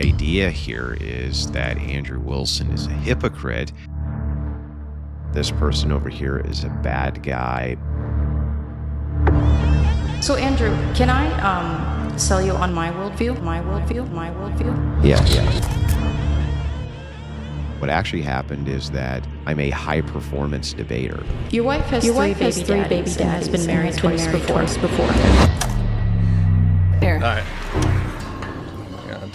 Idea here is that Andrew Wilson is a hypocrite. This person over here is a bad guy. So Andrew, can I sell you on my worldview? My worldview? My worldview? Yeah. What actually happened is that I'm a high-performance debater. Your wife has three baby dads, has been married twice before. Here. All right. God.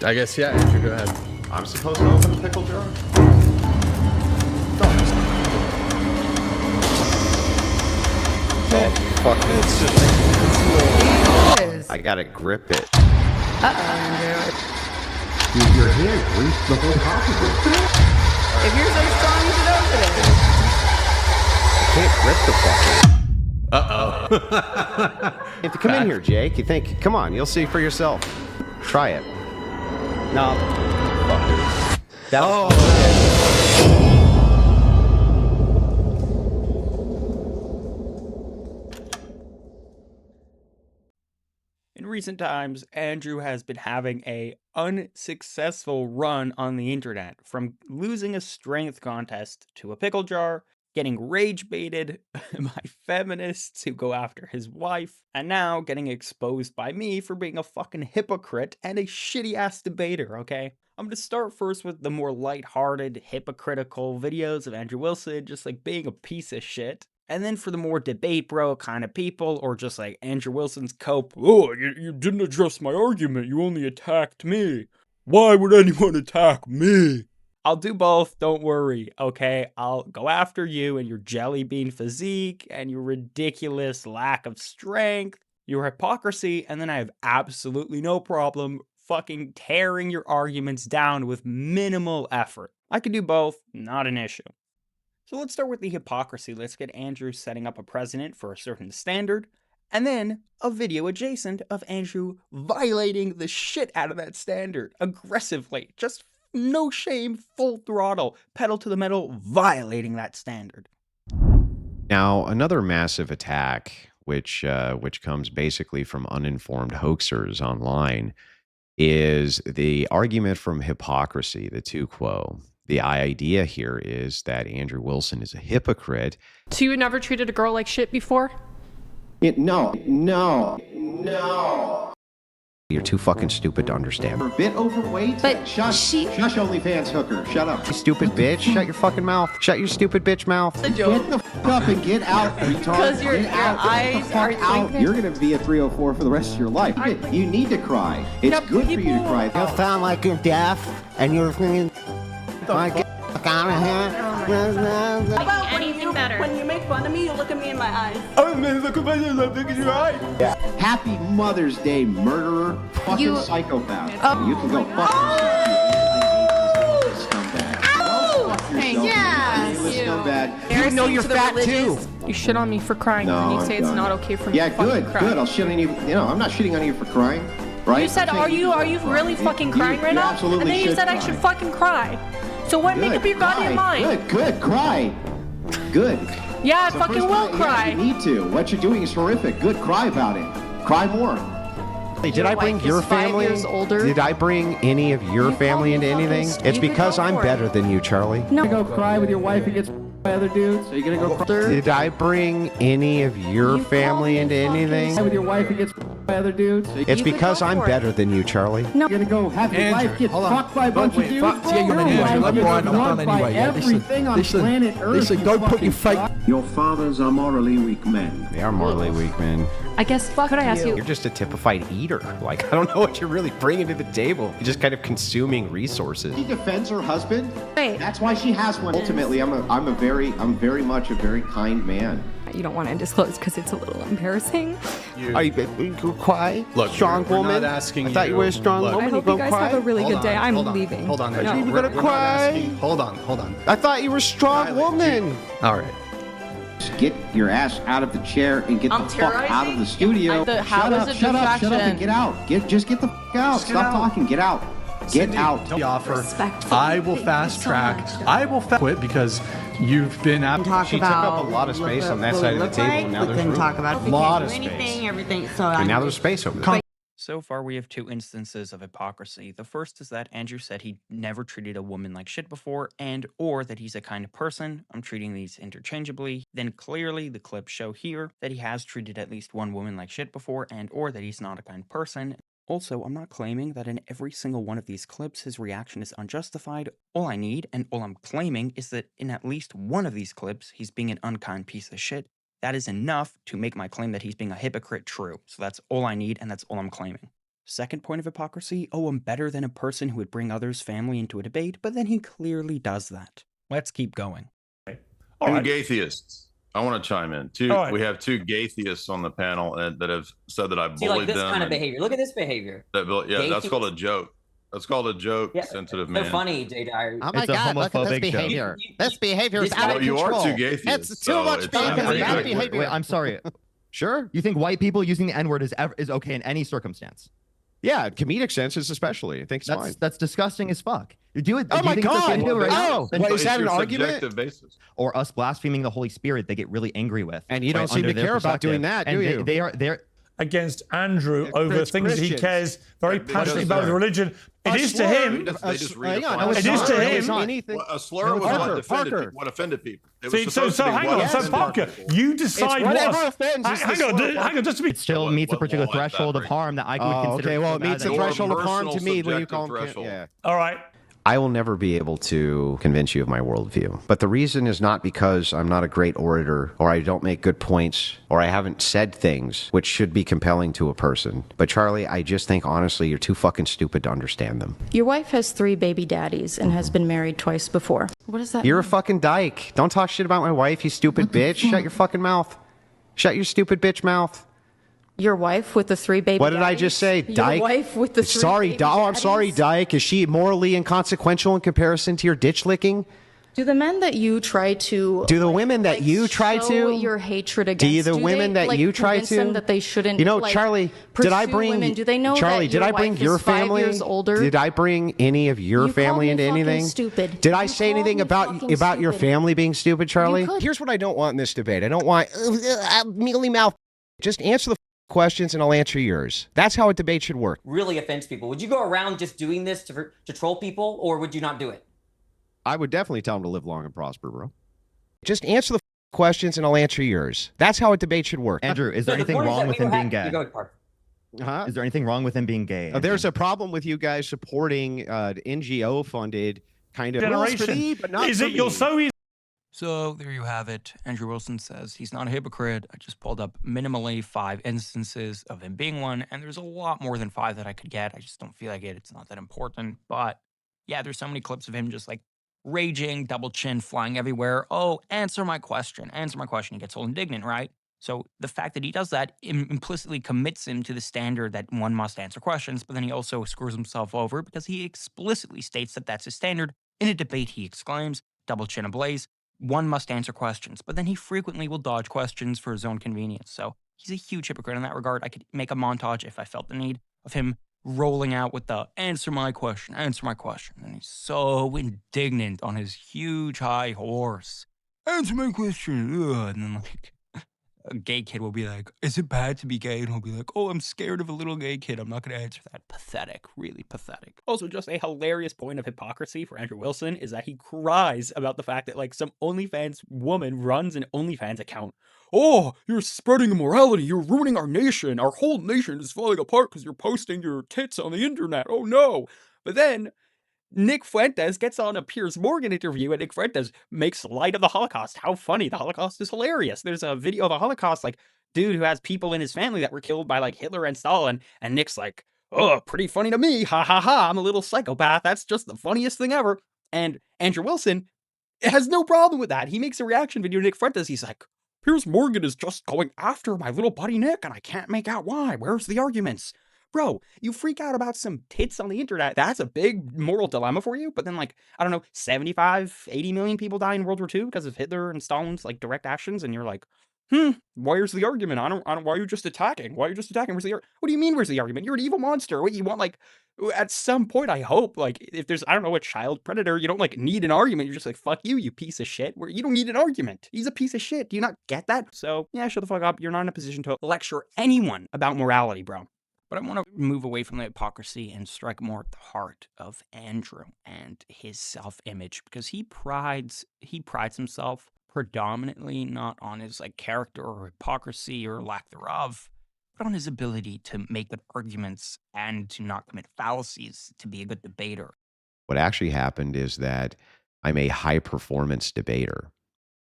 I guess, yeah, Andrew, go ahead. I'm supposed to open the pickle jar? Fuck it. I gotta grip it. Andrew. Dude, your hand greased the whole top of it. If you're so strong, you should open it. I can't grip the fucker. You have to come in here, Jake. You think, come on, you'll see for yourself. Try it. No. That was In recent times, Andrew has been having a unsuccessful run on the internet, from losing a strength contest to a pickle jar, getting rage baited by feminists who go after his wife, and now getting exposed by me for being a fucking hypocrite and a shitty ass debater, okay? I'm gonna start first with the more lighthearted, hypocritical videos of Andrew Wilson just like being a piece of shit. And then for the more debate bro kind of people, or just like Andrew Wilson's cope, oh, you didn't address my argument, you only attacked me. Why would anyone attack me? I'll do both, don't worry, okay? I'll go after you and your jelly bean physique, and your ridiculous lack of strength, your hypocrisy, and then I have absolutely no problem fucking tearing your arguments down with minimal effort. I can do both, not an issue. So let's start with the hypocrisy. Let's get Andrew setting up a precedent for a certain standard, and then a video adjacent of Andrew violating the shit out of that standard aggressively. Just no shame, full throttle, pedal to the metal, violating that standard. Now, another massive attack, which comes basically from uninformed hoaxers online, is the argument from hypocrisy, the tu quo. The idea here is that Andrew Wilson is a hypocrite. So you never treated a girl like shit before? No. You're too fucking stupid to understand. You're a bit overweight. But Shush OnlyFans hooker. Shut up. You stupid bitch. Shut your fucking mouth. Shut your stupid bitch mouth. Get the f up and get out, retard. Because your eyes are out. You're gonna be a 304 for the rest of your life. You need to cry. It's good for you to cry. You sound like you're deaf and you're thinking, like, get the fuck out of here. How about when you make fun of me, you look at me in my eyes. Happy Mother's Day, murderer. Fucking psychopath. You can go fuck yourself. Scumbag. Scumbag. You know you're fat too. You shit on me for crying and you say it's not okay for me to fucking cry. Good. I'll shit on you. You know, I'm not shitting on you for crying. Right? You said, are you really fucking crying right now? Absolutely. And then you said I should fucking cry. So what? Make up your goddamn mind. Good. Cry. Good. Yeah, I fucking will cry. You need to. What you're doing is horrific. Good. Cry about it. Cry more. Hey, did I bring your family? Did I bring any of your family into anything? It's because I'm better than you, Charlie. No. You go cry with your wife against by other dudes? Are you gonna go cry? Did I bring any of your family into anything? With your wife against by other dudes? It's because I'm better than you, Charlie. No. You're gonna go have your wife get fucked by a bunch of dudes? Everything on planet Earth. Listen, don't put your fake. Your fathers are morally weak men. They are morally weak men. I guess, could I ask you? You're just a typified eater. Like, I don't know what you're really bringing to the table. You're just kind of consuming resources. She defends her husband. Right. That's why she has one. Ultimately, I'm very much a very kind man. You don't want to disclose because it's a little embarrassing. Are you cry? Look, strong we're woman. not asking I thought you were a strong woman. I hope you guys have a really good day. I'm leaving. Hold on. No. You're gonna cry? Hold on. I thought you were a strong woman. All right. Just get your ass out of the chair and get the fuck out of the studio. Shut up and get out. Just get the fuck out. Stop talking. Get out. Get out. The offer. I will fast track. I will quit because you've been She took up a lot of space on that side of the table. And now there's room. Talk about a lot of space. Everything. And now there's space over there. So far, we have two instances of hypocrisy. The first is that Andrew said he never treated a woman like shit before, and or that he's a kind of person. I'm treating these interchangeably. Then clearly, the clips show here that he has treated at least one woman like shit before, and or that he's not a kind person. Also, I'm not claiming that in every single one of these clips his reaction is unjustified. All I need, and all I'm claiming, is that in at least one of these clips, he's being an unkind piece of shit. That is enough to make my claim that he's being a hypocrite true. So that's all I need, and that's all I'm claiming. Second point of hypocrisy, oh, I'm better than a person who would bring others' family into a debate, but then he clearly does that. Let's keep going. Two gaytheists. I want to chime in. We have two gaytheists on the panel that have said that I bullied them. See, like this kind of behavior. Look at this behavior. That's called a joke. That's called a joke, sensitive man. So funny, J Diary. Oh my God, look at this behavior. This behavior is out of control. You are two gaytheists. It's too much bad behavior. Wait, I'm sorry. Sure. You think white people using the N-word is okay in any circumstance? Yeah, comedic senses especially. I think it's fine. That's disgusting as fuck. You do it. Oh my God! Is that an argument? Basis. Or us blaspheming the Holy Spirit, they get really angry with. And you don't seem to care about doing that, do you? They're against Andrew over things he cares very passionately about with religion. It is to him. It is to him. A slur was what offended people. So hang on. So Parker, you decide what offends. Hang on. Just to be. It still meets a particular threshold of harm that I would consider. Okay, well, it meets a threshold of harm to me when you call him. Yeah. All right. I will never be able to convince you of my worldview. But the reason is not because I'm not a great orator, or I don't make good points, or I haven't said things which should be compelling to a person. But Charlie, I just think honestly you're too fucking stupid to understand them. Your wife has 3 baby daddies and has been married twice before. What does that You're mean? a fucking dyke. Don't talk shit about my wife, you stupid bitch. Shut your fucking mouth. Shut your stupid bitch mouth. Your wife with the 3 baby What did I daddies? just say? Dyke? Your wife with the 3 baby daddies? I'm sorry, Dyke. Is she morally inconsequential in comparison to your ditch licking? Do the men that you try to... Do the women that you try show to... your hatred against... Do the women that you try convince them to... that they shouldn't... You know, Charlie, did I bring... Women? Do they know Charlie, that did your I bring wife your is 5 family? years older? Did I bring any of your family into anything? Stupid. Did I say anything about your family being stupid, Charlie? Here's what I don't want in this debate. I don't want mealy mouth. Just answer the questions and I'll answer yours. That's how a debate should work. Really offends people. Would you go around just doing this to troll people, or would you not do it? I would definitely tell them to live long and prosper, bro. Just answer the questions and I'll answer yours. That's how a debate should work. Andrew, is there anything wrong with him being gay? Huh? Is there anything wrong with him being gay? There's a problem with you guys supporting NGO-funded kind of generation. But not is it you're so easy? So there you have it. Andrew Wilson says he's not a hypocrite. I just pulled up minimally 5 instances of him being one, and there's a lot more than 5 that I could get. I just don't feel like it. It's not that important. But yeah, there's so many clips of him just like raging, double chin flying everywhere. Oh, answer my question. Answer my question. He gets all indignant, right? So the fact that he does that implicitly commits him to the standard that one must answer questions, but then he also screws himself over because he explicitly states that that's his standard. In a debate, he exclaims, double chin ablaze, one must answer questions, but then he frequently will dodge questions for his own convenience. So he's a huge hypocrite in that regard. I could make a montage if I felt the need of him rolling out with the answer my question. And he's so indignant on his huge high horse. Answer my question. Ugh. And then like a gay kid will be like, is it bad to be gay? And he'll be like, oh, I'm scared of a little gay kid. I'm not going to answer that. Pathetic. Really pathetic. Also, just a hilarious point of hypocrisy for Andrew Wilson is that he cries about the fact that like some OnlyFans woman runs an OnlyFans account. Oh, you're spreading immorality. You're ruining our nation. Our whole nation is falling apart because you're posting your tits on the internet. Oh no. But then Nick Fuentes gets on a Piers Morgan interview, and Nick Fuentes makes light of the Holocaust. How funny. The Holocaust is hilarious. There's a video of the Holocaust, like, dude who has people in his family that were killed by, like, Hitler and Stalin, and Nick's like, oh, pretty funny to me. Ha ha ha. I'm a little psychopath. That's just the funniest thing ever. And Andrew Wilson has no problem with that. He makes a reaction video to Nick Fuentes. He's like, Piers Morgan is just going after my little buddy Nick, and I can't make out why. Where's the arguments? Bro, you freak out about some tits on the internet. That's a big moral dilemma for you. But then, like, I don't know, 75, 80 million people die in World War II because of Hitler and Stalin's, like, direct actions. And you're like, where's the argument? I don't, why are you just attacking? Why are you just attacking? What do you mean, where's the argument? You're an evil monster. What, you want, like, at some point, I hope, like, if there's, I don't know, a child predator, you don't, like, need an argument. You're just like, fuck you, you piece of shit. Where you don't need an argument. He's a piece of shit. Do you not get that? So, yeah, shut the fuck up. You're not in a position to lecture anyone about morality, bro. But I want to move away from the hypocrisy and strike more at the heart of Andrew and his self-image, because he prides himself predominantly not on his character or hypocrisy or lack thereof, but on his ability to make good arguments and to not commit fallacies, to be a good debater. What actually happened is that I'm a high performance debater,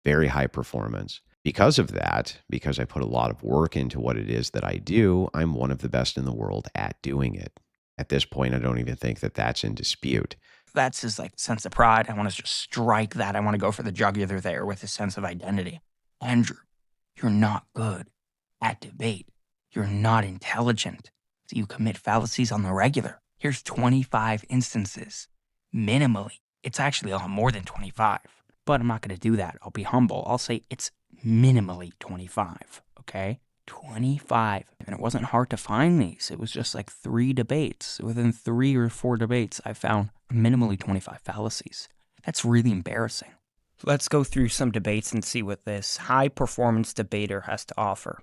very high performance. Because of that, because I put a lot of work into what it is that I do, I'm one of the best in the world at doing it. At this point, I don't even think that that's in dispute. That's his sense of pride. I want to just strike that. I want to go for the jugular there with his sense of identity. Andrew, you're not good at debate. You're not intelligent. So you commit fallacies on the regular. Here's 25 instances. Minimally. It's actually a lot more than 25. But I'm not going to do that. I'll be humble. I'll say it's minimally 25, okay? 25. And it wasn't hard to find these. It was just 3 debates. Within 3 or 4 debates, I found minimally 25 fallacies. That's really embarrassing. Let's go through some debates and see what this high-performance debater has to offer.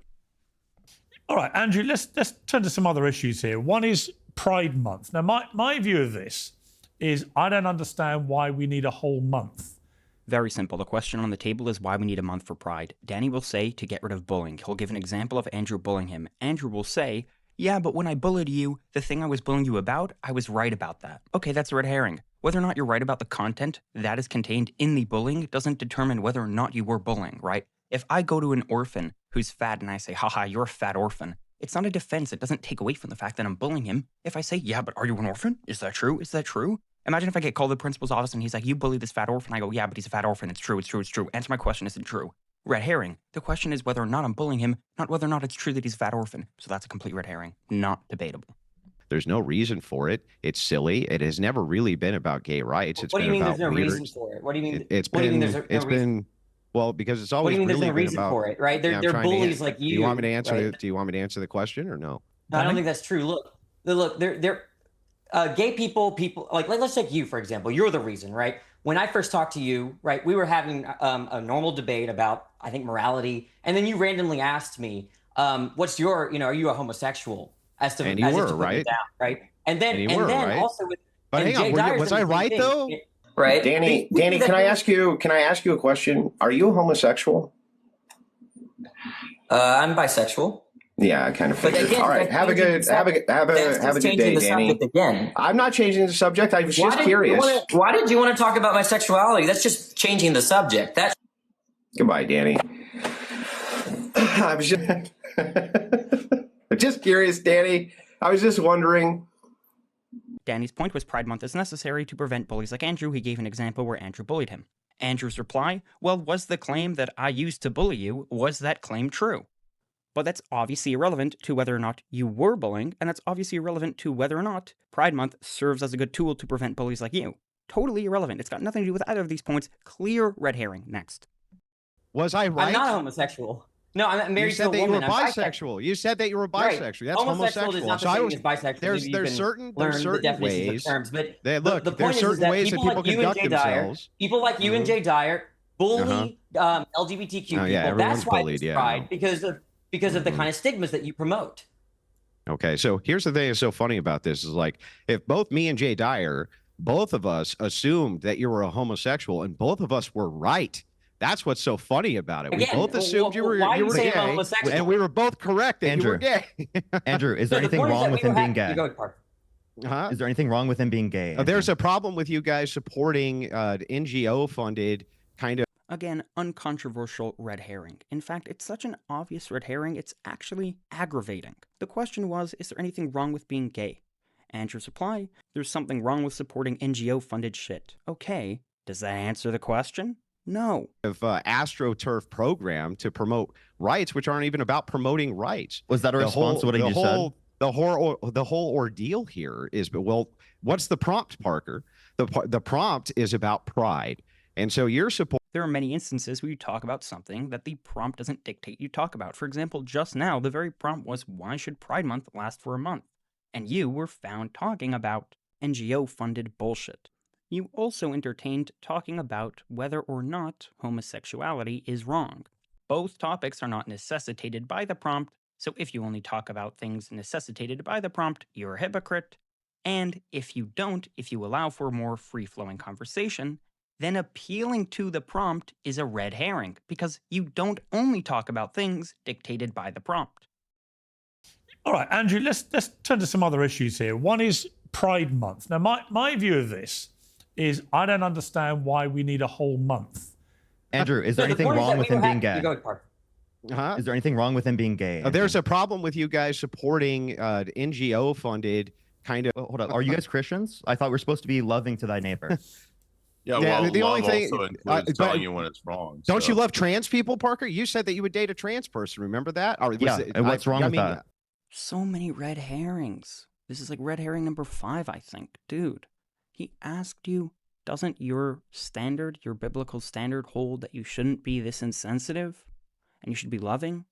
All right, Andrew, let's turn to some other issues here. One is Pride Month. Now, my view of this is I don't understand why we need a whole month. Very simple. The question on the table is why we need a month for Pride. Danny will say to get rid of bullying. He'll give an example of Andrew bullying him. Andrew will say, yeah, but when I bullied you, the thing I was bullying you about, I was right about that. Okay, that's a red herring. Whether or not you're right about the content that is contained in the bullying doesn't determine whether or not you were bullying, right? If I go to an orphan who's fat and I say, haha, you're a fat orphan, it's not a defense. It doesn't take away from the fact that I'm bullying him. If I say, yeah, but are you an orphan? Is that true? Is that true? Imagine if I get called to the principal's office and he's like, you bullied this fat orphan. I go, yeah, but he's a fat orphan. It's true, it's true, it's true. Answer my question, isn't true. Red herring. The question is whether or not I'm bullying him, not whether or not it's true that he's a fat orphan. So that's a complete red herring. Not debatable. There's no reason for it. It's silly. It has never really been about gay rights. It's what do you been mean about there's no leaders. reason for it? What do you mean? It's what been, do you mean there's no it's reason? been, well, because it's What always do you mean really there's no been reason about, for it, right? They're trying to bullies like you. Do you want me to answer right? do you want me to answer the question or no? No, I don't think that's true. Look, they're gay people, like let's take you, for example. You're the reason, right? When I first talked to you, right, we were having a normal debate about, I think, morality. And then you randomly asked me, what's your, are you a homosexual? As to, And you as were, if to put right? it down, right? And then, right? also with, but hang on, was I right though? Right. Danny, can I ask you a question? Are you a homosexual? I'm bisexual. Yeah, I kind of figured. Again, all right, have a good day, Danny. Again. I'm not changing the subject. I was just curious. Why did you want to talk about my sexuality? That's just changing the subject. Goodbye, Danny. I was just curious, Danny. I was just wondering. Danny's point was Pride Month is necessary to prevent bullies like Andrew. He gave an example where Andrew bullied him. Andrew's reply, well, was the claim that I used to bully you, was that claim true? But that's obviously irrelevant to whether or not you were bullying, and that's obviously irrelevant to whether or not Pride Month serves as a good tool to prevent bullies like you. Totally irrelevant. It's got nothing to do with either of these points. Clear red herring. Next. Was I right? I'm not homosexual. No, I'm married to a woman. You said that you were bisexual. You said that you were bisexual. Right. That's homosexual. Is not the same as bisexual. There's certain ways. Terms, but look, there's certain ways that people conduct themselves. People like you and Jay Dyer bully LGBTQ people. That's why it's Pride, because of the kind of stigmas that you promote. Okay, so here's the thing that's so funny about this is like if both me and Jay Dyer, both of us assumed that you were a homosexual and both of us were right. That's what's so funny about it. We both assumed you were gay, and we were both correct that you were gay. Andrew, is there anything wrong with him being gay? Is there anything wrong with him being gay? There's a problem with you guys supporting NGO-funded kind of. Again, uncontroversial red herring. In fact, it's such an obvious red herring, it's actually aggravating. The question was, is there anything wrong with being gay? Andrew's reply, there's something wrong with supporting NGO-funded shit. Okay, does that answer the question? No. Of AstroTurf program to promote rights, which aren't even about promoting rights. Was that a response to what he just said? The whole ordeal here is, well, what's the prompt, Parker? The prompt is about pride. And so you're supporting. There are many instances where you talk about something that the prompt doesn't dictate you talk about. For example, just now, the very prompt was, why should Pride Month last for a month? And you were found talking about NGO-funded bullshit. You also entertained talking about whether or not homosexuality is wrong. Both topics are not necessitated by the prompt, So if you only talk about things necessitated by the prompt, you're a hypocrite. And if you don't, if you allow for more free-flowing conversation, then appealing to the prompt is a red herring because you don't only talk about things dictated by the prompt. All right, Andrew, let's turn to some other issues here. One is Pride Month. Now, my view of this is I don't understand why we need a whole month. Andrew, is there anything wrong with him being gay? Huh? Is there anything wrong with him being gay? There's a problem with you guys supporting NGO-funded kind of... Hold up. Are you guys Christians? I thought we were supposed to be loving to thy neighbor. Yeah, well, the only thing also includes telling you when it's wrong. Don't you love trans people, Parker? You said that you would date a trans person. Remember that? Or yeah. And what's wrong with that? So many red herrings. This is like red herring number 5, I think. Dude, he asked you, doesn't your standard, your biblical standard hold that you shouldn't be this insensitive and you should be loving?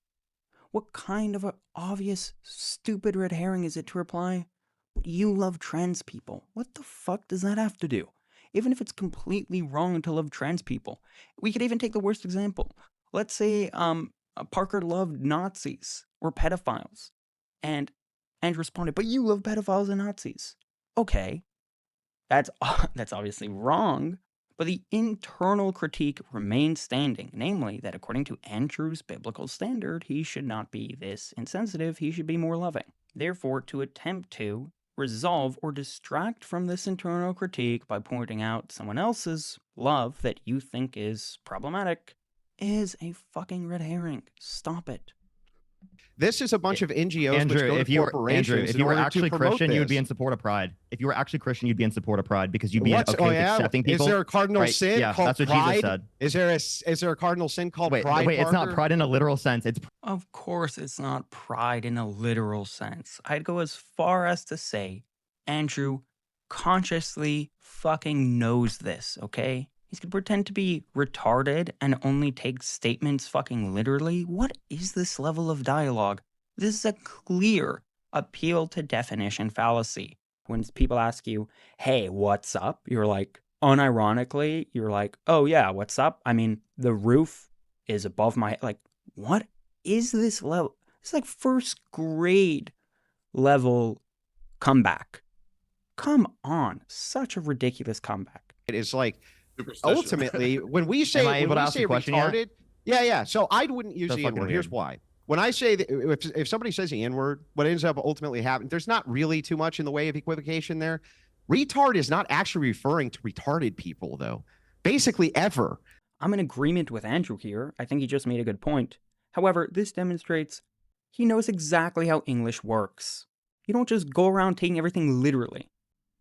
What kind of an obvious, stupid red herring is it to reply, but you love trans people? What the fuck does that have to do? Even if it's completely wrong to love trans people. We could even take the worst example. Let's say Parker loved Nazis or pedophiles. And Andrew responded, but you love pedophiles and Nazis. Okay, that's obviously wrong, but the internal critique remains standing, namely that according to Andrew's biblical standard, he should not be this insensitive, he should be more loving. Therefore, to attempt to resolve or distract from this internal critique by pointing out someone else's love that you think is problematic is a fucking red herring. Stop it. This is a bunch of NGOs Andrew, which go to corporations. If you were actually Christian, you would be in support of Pride. If you were actually Christian, you'd be in support of Pride because you'd be okay with accepting people. Is there a cardinal sin called that's what pride? Jesus said. Is there a cardinal sin called pride? Wait, it's not pride in a literal sense. It's Of course it's not pride in a literal sense. I'd go as far as to say Andrew consciously fucking knows this, okay? He's gonna pretend to be retarded and only take statements fucking literally. What is this level of dialogue? This is a clear appeal to definition fallacy. When people ask you, hey, what's up? You're like, unironically, you're like, oh yeah, what's up? I mean, the roof is above my, like, what is this level? It's like first grade level comeback. Come on, such a ridiculous comeback. It is like, ultimately, when we say, retarded, yeah. So I wouldn't use the N-word. Here's why. When I say that if somebody says the N-word, what ends up ultimately happening, there's not really too much in the way of equivocation there. Retard is not actually referring to retarded people, though. Basically, ever. I'm in agreement with Andrew here. I think he just made a good point. However, this demonstrates he knows exactly how English works. You don't just go around taking everything literally.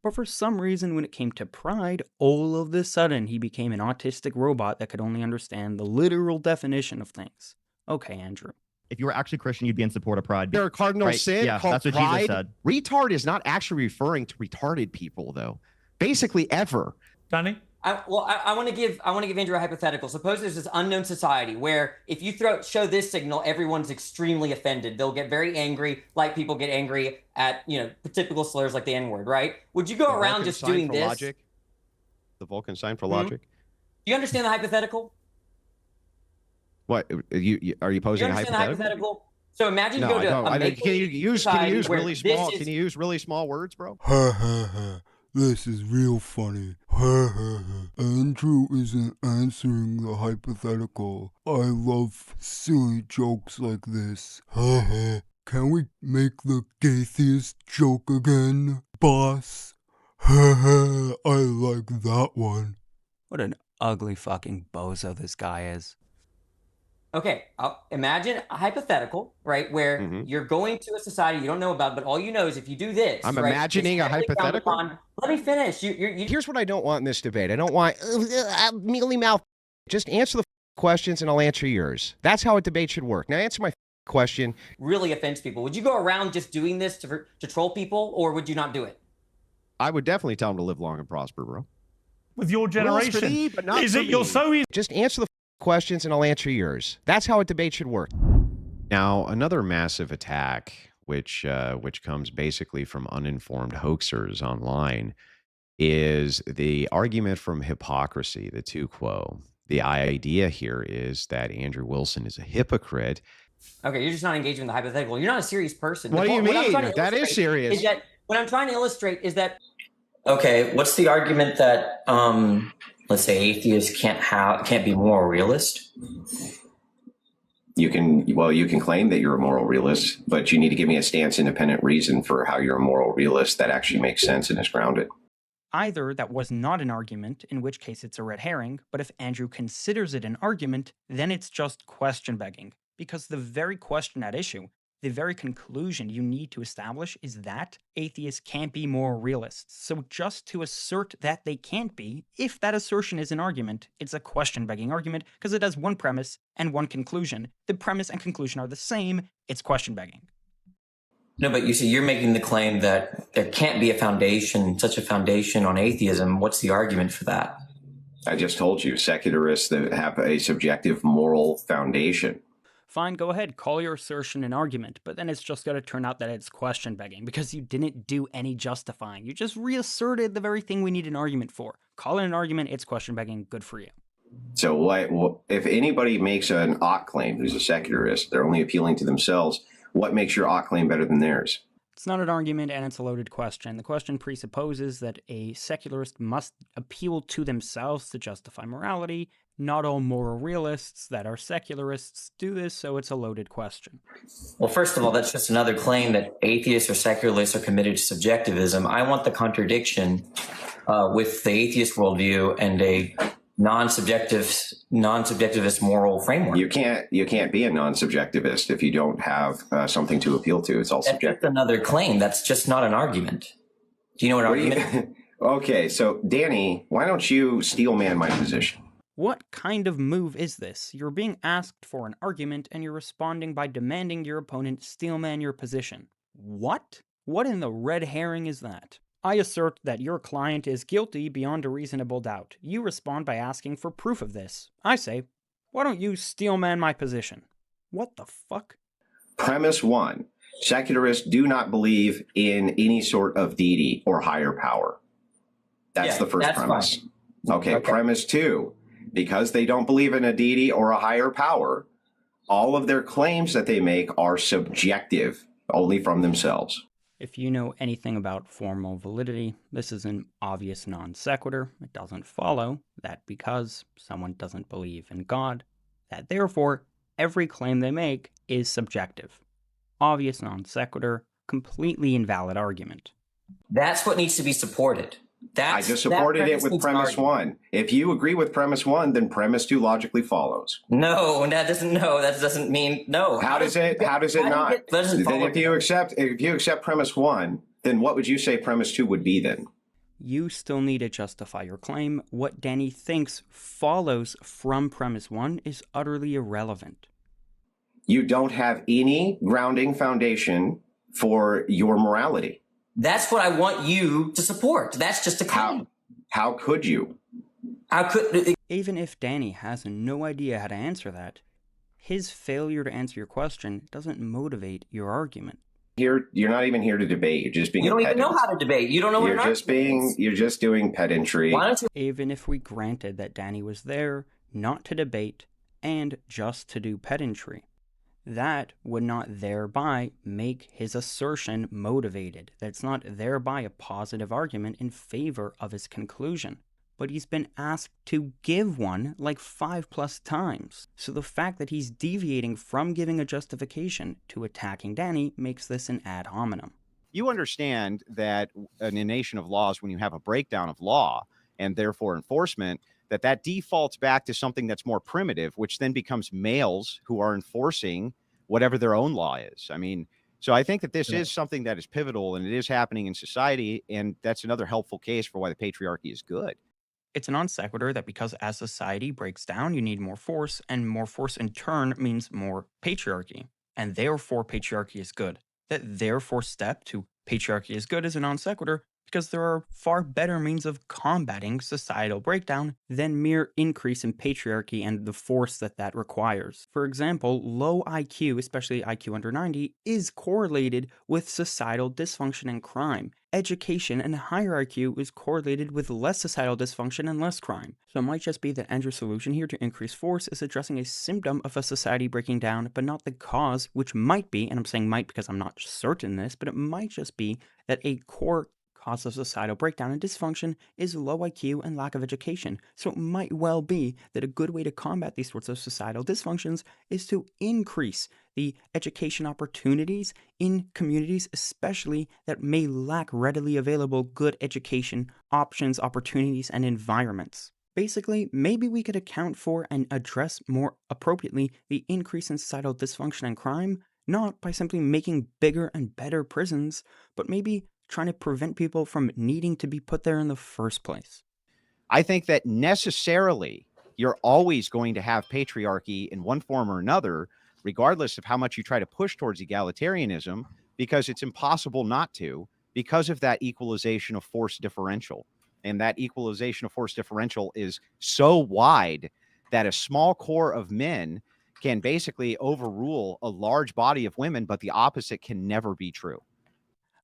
But for some reason, when it came to pride, all of a sudden he became an autistic robot that could only understand the literal definition of things. Okay, Andrew. If you were actually Christian, you'd be in support of Pride. There are cardinal sin called that's what pride. Jesus said. Retard is not actually referring to retarded people, though. Basically, ever. Danny? I want to give Andrew a hypothetical. Suppose there's this unknown society where if you show this signal, everyone's extremely offended. They'll get very angry, like people get angry at typical slurs like the N-word, right? Would you go around just doing this? Logic? The Vulcan sign for logic. Do you understand the hypothetical? What are you posing a hypothetical? So imagine you go to a can you use really small words, bro? This is real funny. Andrew isn't answering the hypothetical. I love silly jokes like this. Can we make the gaytheist joke again, boss? I like that one. What an ugly fucking bozo this guy is. Okay, imagine a hypothetical, right, where you're going to a society you don't know about, but all you know is if you do this. I'm imagining a hypothetical. Let me finish. Here's what I don't want in this debate. I don't want mealy mouth. Just answer the questions and I'll answer yours. That's how a debate should work. Now answer my question. Really offends people. Would you go around just doing this to troll people, or would you not do it? I would definitely tell them to live long and prosper, bro. With your generation, is it you're so easy? Just answer the questions and I'll answer yours. That's how a debate should work. Now, another massive attack, which comes basically from uninformed hoaxers online, is the argument from hypocrisy, the tu quo. The idea here is that Andrew Wilson is a hypocrite Okay, you're just not engaging in the hypothetical. You're not a serious person. What do you mean? That is serious. Is that what I'm trying to illustrate is that. Okay, what's the argument that let's say atheists can't be moral realist? You can claim that you're a moral realist, but you need to give me a stance independent reason for how you're a moral realist that actually makes sense and is grounded. Either that was not an argument, in which case it's a red herring, but if Andrew considers it an argument, then it's just question begging. Because the very question at issue, the very conclusion you need to establish is that atheists can't be moral realists. So just to assert that they can't be, if that assertion is an argument, it's a question-begging argument because it has one premise and one conclusion. The premise and conclusion are the same. It's question-begging. No, but you see, you're making the claim that there can't be such a foundation on atheism. What's the argument for that? I just told you, secularists that have a subjective moral foundation. Fine, go ahead, call your assertion an argument, but then it's just going to turn out that it's question begging because you didn't do any justifying. You just reasserted the very thing we need an argument for. Call it an argument, it's question begging, good for you. So if anybody makes an ought claim who's a secularist, they're only appealing to themselves. What makes your ought claim better than theirs? It's not an argument and it's a loaded question. The question presupposes that a secularist must appeal to themselves to justify morality. Not all moral realists that are secularists do this, so it's a loaded question. Well, first of all, that's just another claim that atheists or secularists are committed to subjectivism. I want the contradiction with the atheist worldview and a non-subjectivist moral framework. You can't be a non-subjectivist if you don't have something to appeal to. It's all subjective. That's another claim. That's just not an argument. Do you know what an argument is? Okay, so Danny, why don't you steel man my position? What kind of move is this? You're being asked for an argument and you're responding by demanding your opponent steelman your position. What? What in the red herring is that? I assert that your client is guilty beyond a reasonable doubt. You respond by asking for proof of this. I say, why don't you steelman my position? What the fuck? Premise 1. Secularists do not believe in any sort of deity or higher power. That's the first premise. Okay, premise 2. Because they don't believe in a deity or a higher power, all of their claims that they make are subjective, only from themselves. If you know anything about formal validity, this is an obvious non sequitur. It doesn't follow that because someone doesn't believe in God, that therefore every claim they make is subjective. Obvious non sequitur, completely invalid argument. That's what needs to be supported. I just supported it with premise 1. If you agree with premise 1, then premise 2 logically follows. No, that doesn't mean no. How does it not? Then if you accept premise 1, then what would you say premise 2 would be then? You still need to justify your claim. What Danny thinks follows from premise 1 is utterly irrelevant. You don't have any grounding foundation for your morality. That's what I want you to support. That's just a claim. How could you? Even if Danny has no idea how to answer that, his failure to answer your question doesn't motivate your argument. You're not even here to debate. You're just being You don't even know how to debate. You don't know what an argument is. You're just doing pedantry. Why don't you? Even if we granted that Danny was there not to debate and just to do pedantry, that would not thereby make his assertion motivated. That's not thereby a positive argument in favor of his conclusion. But he's been asked to give one like 5+ times. So the fact that he's deviating from giving a justification to attacking Danny makes this an ad hominem. You understand that in a nation of laws, when you have a breakdown of law and therefore enforcement, that defaults back to something that's more primitive, which then becomes males who are enforcing whatever their own law is. I mean, so I think that this is something that is pivotal and it is happening in society. And that's another helpful case for why the patriarchy is good. It's a non sequitur that because as society breaks down, you need more force, and more force in turn means more patriarchy. And therefore patriarchy is good. That therefore step to patriarchy is good is a non sequitur because there are far better means of combating societal breakdown than mere increase in patriarchy and the force that requires. For example, low IQ, especially IQ under 90, is correlated with societal dysfunction and crime. Education and higher IQ is correlated with less societal dysfunction and less crime. So it might just be that Andrew's solution here to increase force is addressing a symptom of a society breaking down, but not the cause, which might be, and I'm saying might because I'm not certain this, but it might just be that a core cause of societal breakdown and dysfunction is low IQ and lack of education. So it might well be that a good way to combat these sorts of societal dysfunctions is to increase the education opportunities in communities, especially that may lack readily available good education options, opportunities, and environments. Basically, maybe we could account for and address more appropriately the increase in societal dysfunction and crime, not by simply making bigger and better prisons, but maybe trying to prevent people from needing to be put there in the first place. I think that necessarily you're always going to have patriarchy in one form or another, regardless of how much you try to push towards egalitarianism, because it's impossible not to, because of that equalization of force differential. And that equalization of force differential is so wide that a small core of men can basically overrule a large body of women, but the opposite can never be true.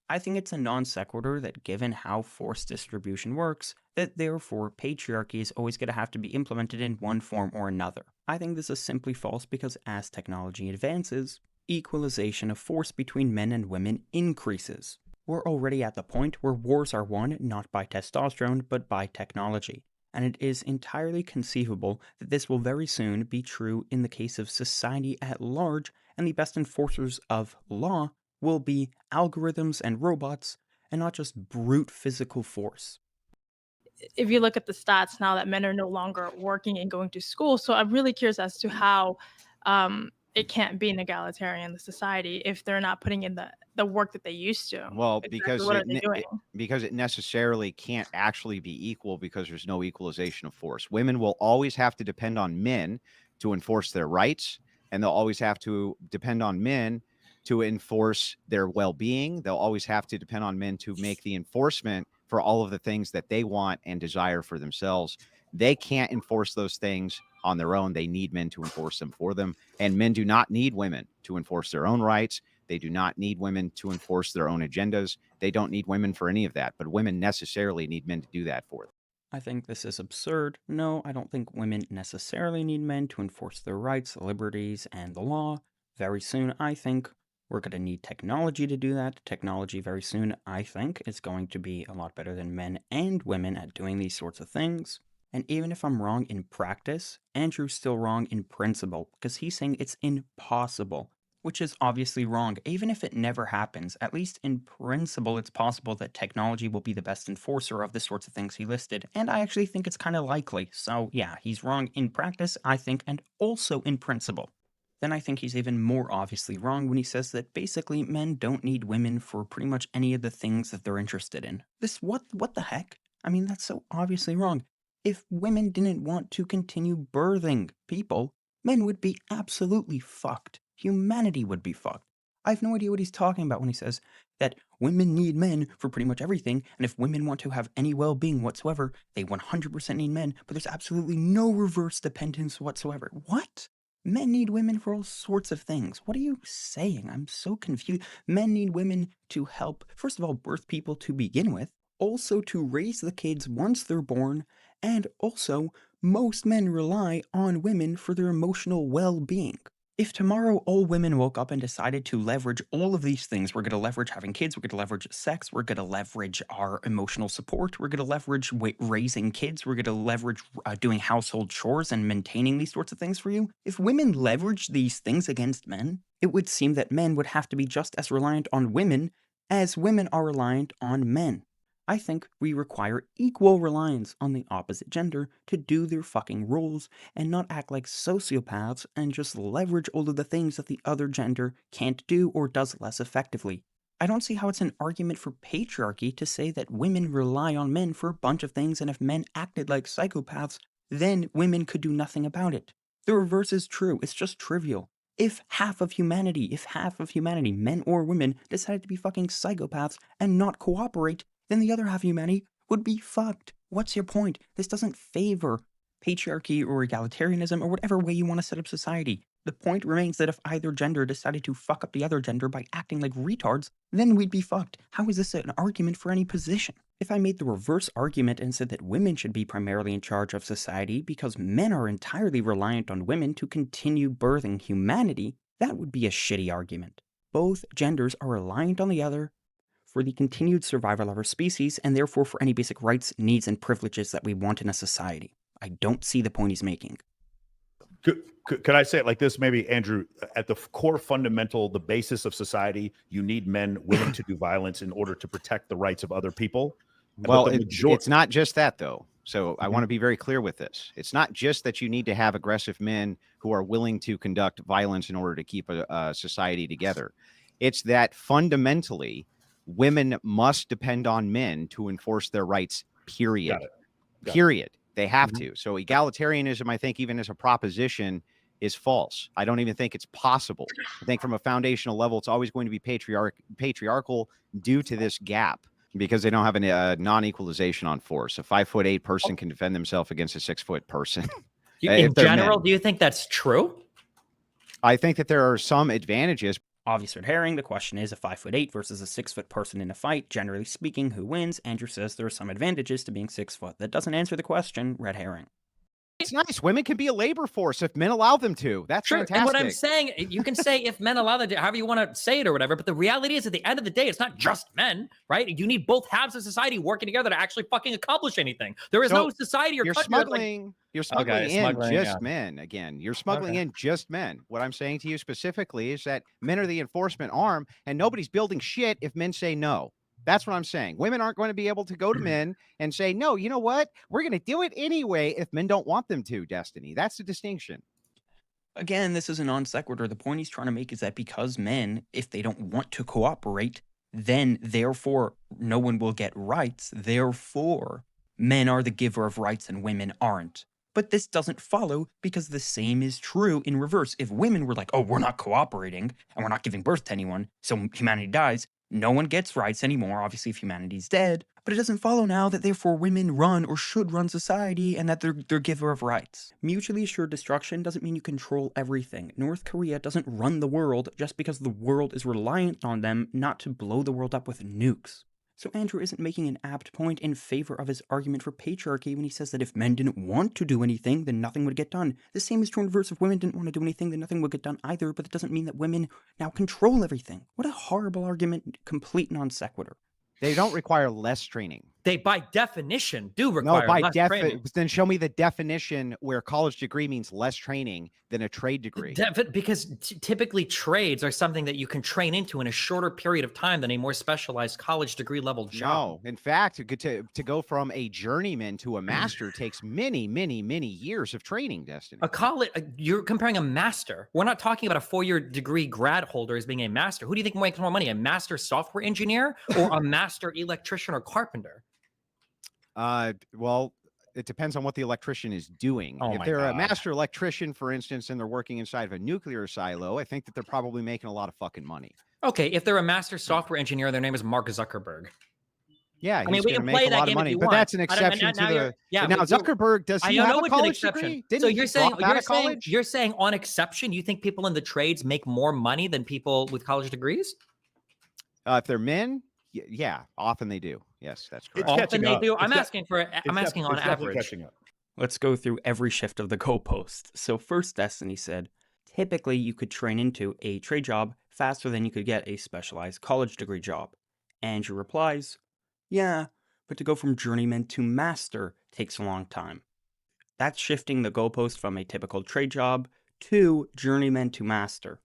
I think it's a non sequitur that given how force distribution works, that therefore patriarchy is always going to have to be implemented in one form or another. I think this is simply false because as technology advances, equalization of force between men and women increases. We're already at the point where wars are won not by testosterone but by technology. And it is entirely conceivable that this will very soon be true in the case of society at large, and the best enforcers of law will be algorithms and robots, and not just brute physical force. If you look at the stats now that men are no longer working and going to school, so I'm really curious as to how it can't be an egalitarian society if they're not putting in the work that they used to. Well, Exactly because it necessarily can't actually be equal because there's no equalization of force. Women will always have to depend on men to enforce their rights, and they'll always have to depend on men to enforce their well-being. They'll always have to depend on men to make the enforcement for all of the things that they want and desire for themselves. They can't enforce those things on their own. They need men to enforce them for them. And men do not need women to enforce their own rights. They do not need women to enforce their own agendas. They don't need women for any of that, but women necessarily need men to do that for them. I think this is absurd. No, I don't think women necessarily need men to enforce their rights, liberties, and the law. Very soon, I think we're going to need technology to do that. Technology very soon, I think, is going to be a lot better than men and women at doing these sorts of things. And even if I'm wrong in practice, Andrew's still wrong in principle, because he's saying it's impossible, which is obviously wrong. Even if it never happens, at least in principle, it's possible that technology will be the best enforcer of the sorts of things he listed. And I actually think it's kind of likely. So yeah, he's wrong in practice, I think, and also in principle. Then I think he's even more obviously wrong when he says that basically men don't need women for pretty much any of the things that they're interested in. What the heck? I mean, that's so obviously wrong. If women didn't want to continue birthing people, men would be absolutely fucked. Humanity would be fucked. I have no idea what he's talking about when he says that women need men for pretty much everything, and if women want to have any well-being whatsoever, they 100% need men, but there's absolutely no reverse dependence whatsoever. What? Men need women for all sorts of things. What are you saying? I'm so confused. Men need women to help, first of all, birth people to begin with, also to raise the kids once they're born, and also, most men rely on women for their emotional well-being. If tomorrow all women woke up and decided to leverage all of these things, we're going to leverage having kids, we're going to leverage sex, we're going to leverage our emotional support, we're going to leverage raising kids, we're going to leverage doing household chores and maintaining these sorts of things for you. If women leverage these things against men, it would seem that men would have to be just as reliant on women as women are reliant on men. I think we require equal reliance on the opposite gender to do their fucking roles and not act like sociopaths and just leverage all of the things that the other gender can't do or does less effectively. I don't see how it's an argument for patriarchy to say that women rely on men for a bunch of things, and if men acted like psychopaths, then women could do nothing about it. The reverse is true. It's just trivial. If half of humanity, men or women, decided to be fucking psychopaths and not cooperate, then the other half of humanity would be fucked. What's your point? This doesn't favor patriarchy or egalitarianism or whatever way you want to set up society. The point remains that if either gender decided to fuck up the other gender by acting like retards, then we'd be fucked. How is this an argument for any position? If I made the reverse argument and said that women should be primarily in charge of society because men are entirely reliant on women to continue birthing humanity, that would be a shitty argument. Both genders are reliant on the other for the continued survival of our species and therefore for any basic rights, needs, and privileges that we want in a society. I don't see the point he's making. Could I say it like this, maybe, Andrew? At the core fundamental, the basis of society, you need men willing to do violence in order to protect the rights of other people. Well, it's not just that, though. So I want to be very clear with this. It's not just that you need to have aggressive men who are willing to conduct violence in order to keep a society together. It's that fundamentally, women must depend on men to enforce their rights, period. Period. They have to. So egalitarianism, I think, even as a proposition, is false. I don't even think it's possible. I think from a foundational level, it's always going to be patriarchal due to this gap because they don't have a non-equalization on force. A 5'8" person can defend themselves against a 6-foot person. In general, do you think that's true? I think that there are some advantages. Obvious red herring. The question is a 5'8" versus a 6-foot person in a fight. Generally speaking, who wins? Andrew says there are some advantages to being 6 foot. That doesn't answer the question. Red herring. It's nice. Women can be a labor force if men allow them to. That's fantastic. And what I'm saying, you can say if men allow them to, however you want to say it or whatever, but the reality is at the end of the day, it's not just men, right? You need both halves of society working together to actually fucking accomplish anything. There is no society or you're country. Smuggling in just men again. You're smuggling in just men. What I'm saying to you specifically is that men are the enforcement arm and nobody's building shit if men say no. That's what I'm saying. Women aren't going to be able to go to men and say, no, you know what? We're going to do it anyway if men don't want them to, Destiny. That's the distinction. Again, this is a non sequitur. The point he's trying to make is that because men, if they don't want to cooperate, then therefore no one will get rights. Therefore, men are the giver of rights and women aren't. But this doesn't follow because the same is true in reverse. If women were like, oh, we're not cooperating and we're not giving birth to anyone, so humanity dies, no one gets rights anymore, obviously, if humanity's dead. But it doesn't follow now that therefore women run or should run society and that they're giver of rights. Mutually assured destruction doesn't mean you control everything. North Korea doesn't run the world just because the world is reliant on them not to blow the world up with nukes. So Andrew isn't making an apt point in favor of his argument for patriarchy when he says that if men didn't want to do anything, then nothing would get done. The same is true in reverse. If women didn't want to do anything, then nothing would get done either, but it doesn't mean that women now control everything. What a horrible argument, complete non sequitur. They don't require less training. They, by definition, do require less training. Then show me the definition where college degree means less training than a trade degree. Because typically trades are something that you can train into in a shorter period of time than a more specialized college degree level job. No, in fact, to go from a journeyman to a master takes many, many, many years of training, Destiny. You're comparing a master. We're not talking about a 4-year degree grad holder as being a master. Who do you think makes more money, a master software engineer or a master electrician or carpenter? Well, it depends on what the electrician is doing. If they're a master electrician, for instance, and they're working inside of a nuclear silo, I think that they're probably making a lot of fucking money. Okay, if they're a master software engineer, their name is Mark Zuckerberg. Yeah, he's going to make a lot of money, but that's an exception to the. Now Zuckerberg, does he have a college degree? So you're saying on exception, you think people in the trades make more money than people with college degrees? If they're men, yeah, often they do. Yes, that's correct. Often they do. I'm asking on average. Let's go through every shift of the goalpost. So first, Destiny said, typically you could train into a trade job faster than you could get a specialized college degree job. Andrew replies, yeah, but to go from journeyman to master takes a long time. That's shifting the goalpost from a typical trade job to journeyman to master.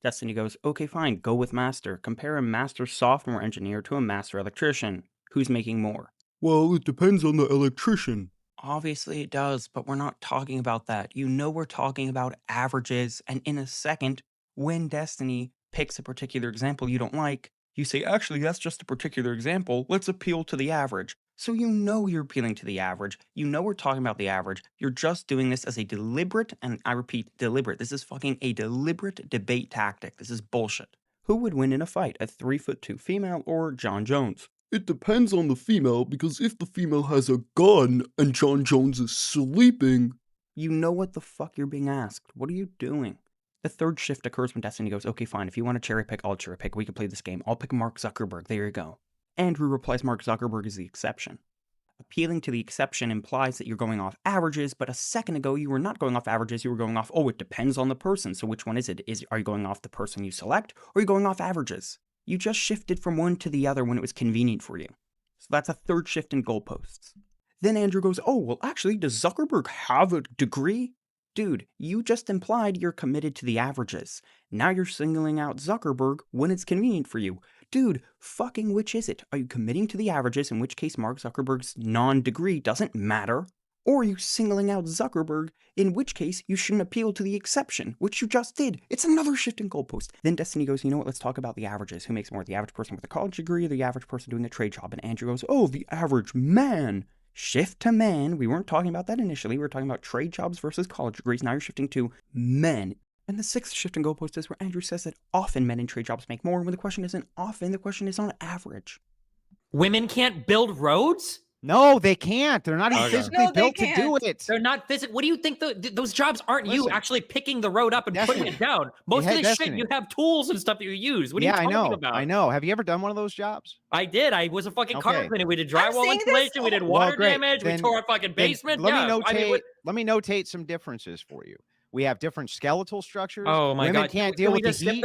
Destiny goes, okay, fine, go with master. Compare a master software engineer to a master electrician. Who's making more? Well, it depends on the electrician. Obviously it does, but we're not talking about that. You know we're talking about averages, and in a second, when Destiny picks a particular example you don't like, you say, actually, that's just a particular example. Let's appeal to the average. So you know you're appealing to the average. You know we're talking about the average. You're just doing this as a deliberate, and I repeat, deliberate. This is fucking a deliberate debate tactic. This is bullshit. Who would win in a fight, a 3'2" female or John Jones? It depends on the female, because if the female has a gun and John Jones is sleeping... You know what the fuck you're being asked. What are you doing? The third shift occurs when Destiny goes, okay, fine, if you want to cherry pick, I'll cherry pick. We can play this game. I'll pick Mark Zuckerberg. There you go. Andrew replies Mark Zuckerberg is the exception. Appealing to the exception implies that you're going off averages, but a second ago you were not going off averages, you were going off, oh, it depends on the person. So which one is it? Are you going off the person you select, or are you going off averages? You just shifted from one to the other when it was convenient for you. So that's a third shift in goalposts. Then Andrew goes, oh, well, actually, does Zuckerberg have a degree? Dude, you just implied you're committed to the averages. Now you're singling out Zuckerberg when it's convenient for you. Dude, fucking which is it? Are you committing to the averages, in which case Mark Zuckerberg's non-degree doesn't matter? Or are you singling out Zuckerberg, in which case you shouldn't appeal to the exception, which you just did? It's another shift in goalpost. Then Destiny goes, you know what, let's talk about the averages. Who makes more, the average person with a college degree or the average person doing a trade job? And Andrew goes, oh, the average man. Shift to man. We weren't talking about that initially. We were talking about trade jobs versus college degrees. Now you're shifting to men. And the sixth shift in goalpost is where Andrew says that often men in trade jobs make more, when the question isn't often, the question is on average. Women can't build roads? No, they can't. They're not even physically built to do it. They're not physical. What do you think those jobs aren't? You actually picking the road up and putting it down. Most of this shit, you have tools and stuff that you use. What are you talking about? I know. Have you ever done one of those jobs? I did. I was a fucking carpenter. We did drywall installation. We did water damage. We tore a fucking basement. Let me notate some differences for you. We have different skeletal structures. Oh my God! Women can't deal with the heat.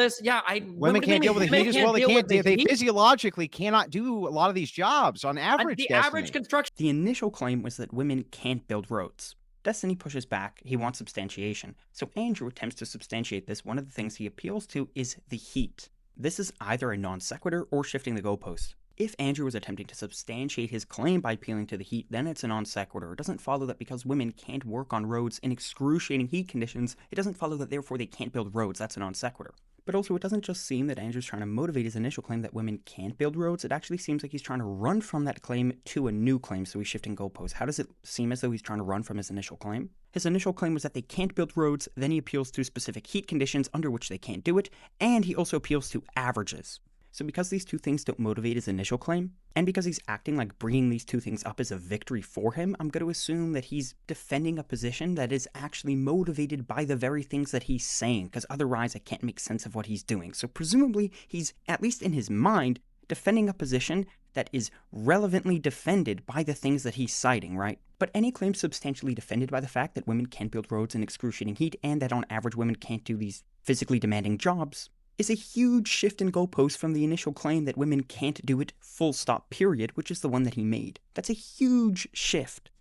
Women can't deal with the heat as well. They physiologically cannot do a lot of these jobs on average. The average construction. The initial claim was that women can't build roads. Destiny pushes back. He wants substantiation. So Andrew attempts to substantiate this. One of the things he appeals to is the heat. This is either a non sequitur or shifting the goalpost. If Andrew was attempting to substantiate his claim by appealing to the heat, then it's a non sequitur. It doesn't follow that because women can't work on roads in excruciating heat conditions, it doesn't follow that therefore they can't build roads. That's a non sequitur. But also, it doesn't just seem that Andrew's trying to motivate his initial claim that women can't build roads. It actually seems like he's trying to run from that claim to a new claim, so he's shifting goalposts. How does it seem as though he's trying to run from his initial claim? His initial claim was that they can't build roads, then he appeals to specific heat conditions under which they can't do it, and he also appeals to averages. So because these two things don't motivate his initial claim, and because he's acting like bringing these two things up as a victory for him, I'm going to assume that he's defending a position that is actually motivated by the very things that he's saying, because otherwise I can't make sense of what he's doing. So presumably he's, at least in his mind, defending a position that is relevantly defended by the things that he's citing, right? But any claim substantially defended by the fact that women can't build roads in excruciating heat and that on average women can't do these physically demanding jobs is a huge shift in goalposts from the initial claim that women can't do it, full stop, period, which is the one that he made. That's a huge shift.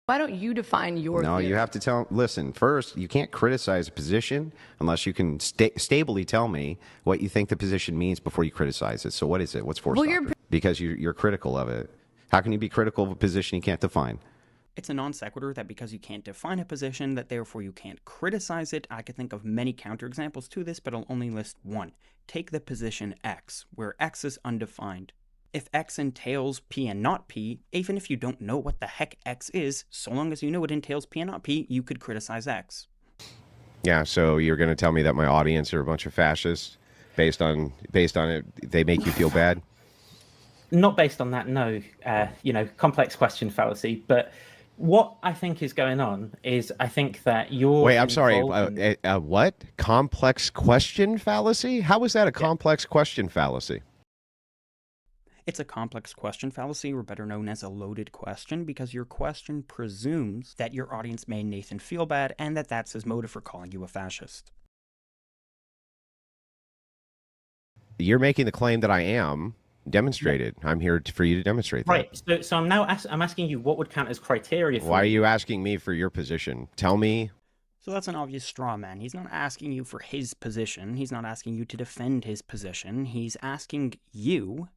Why don't you define your No, theory? you have to listen, first, you can't criticize a position unless you can stably tell me what you think the position means before you criticize it. So what is it? What's force stopper? Because you're critical of it. How can you be critical of a position you can't define? It's a non sequitur that because you can't define a position, that therefore you can't criticize it. I could think of many counterexamples to this, but I'll only list one. Take the position X, where X is undefined. If X entails P and not P, even if you don't know what the heck X is, so long as you know it entails P and not P, you could criticize X. Yeah, so you're going to tell me that my audience are a bunch of fascists based on it, they make you feel bad? Not based on that, no. Complex question fallacy, but what I think is going on is I think that you're... Wait, I'm sorry. What? Complex question fallacy? How is that a complex question fallacy? It's a complex question fallacy, or better known as a loaded question, because your question presumes that your audience made Nathan feel bad and that that's his motive for calling you a fascist. You're making the claim that I am. Demonstrate it. I'm here for you to demonstrate that. Right. So I'm now I'm asking you what would count as criteria for Why are you asking me for your position? Tell me. So that's an obvious straw man. He's not asking you for his position. He's not asking you to defend his position. He's asking you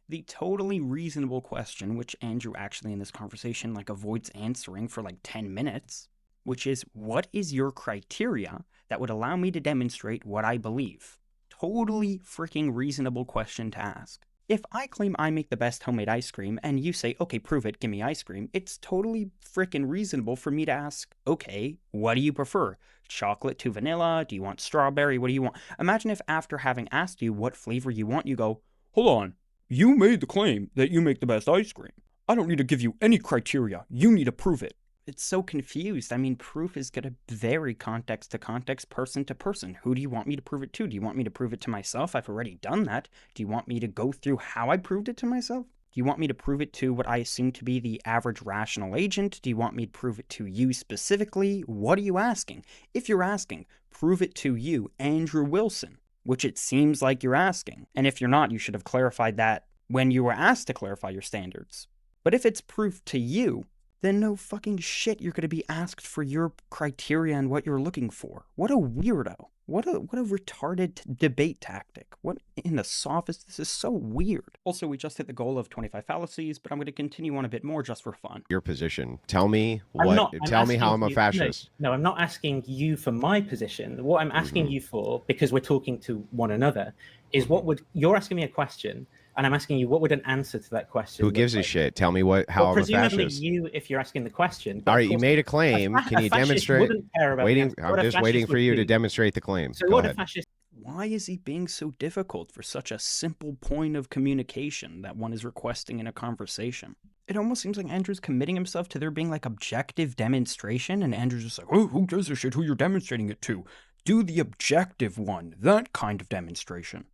the totally reasonable question, which Andrew actually in this conversation avoids answering for 10 minutes, which is, what is your criteria that would allow me to demonstrate what I believe? Totally freaking reasonable question to ask. If I claim I make the best homemade ice cream and you say, okay, prove it, give me ice cream, it's totally freaking reasonable for me to ask, okay, what do you prefer? Chocolate to vanilla? Do you want strawberry? What do you want? Imagine if after having asked you what flavor you want, you go, hold on, You made the claim that you make the best ice cream. I don't need to give you any criteria. You need to prove it. It's so confused. I mean, proof is going to vary context to context, person to person. Who do you want me to prove it to? Do you want me to prove it to myself? I've already done that. Do you want me to go through how I proved it to myself? Do you want me to prove it to what I assume to be the average rational agent? Do you want me to prove it to you specifically? What are you asking? If you're asking, prove it to you, Andrew Wilson, which it seems like you're asking. And if you're not, you should have clarified that when you were asked to clarify your standards. But if it's proof to you, then no fucking shit you're going to be asked for your criteria and what you're looking for. What a weirdo. What a retarded debate tactic. What in the sophist? This is so weird. Also, we just hit the goal of 25 fallacies, but I'm going to continue on a bit more just for fun. Your position. Tell me what. Tell me how I'm a fascist. No, I'm not asking you for my position. What I'm asking you for, because we're talking to one another, is you're asking me a question. And I'm asking you, what would an answer to that question? Who gives a shit? Tell me how I'm a fascist. Presumably you, if you're asking the question. All right, you made a claim. Can you demonstrate? I'm just waiting for you to demonstrate the claim. So what a fascist. Why is he being so difficult for such a simple point of communication that one is requesting in a conversation? It almost seems like Andrew's committing himself to there being like objective demonstration, and Andrew's just like, oh, who gives a shit who you're demonstrating it to? Do the objective one, that kind of demonstration.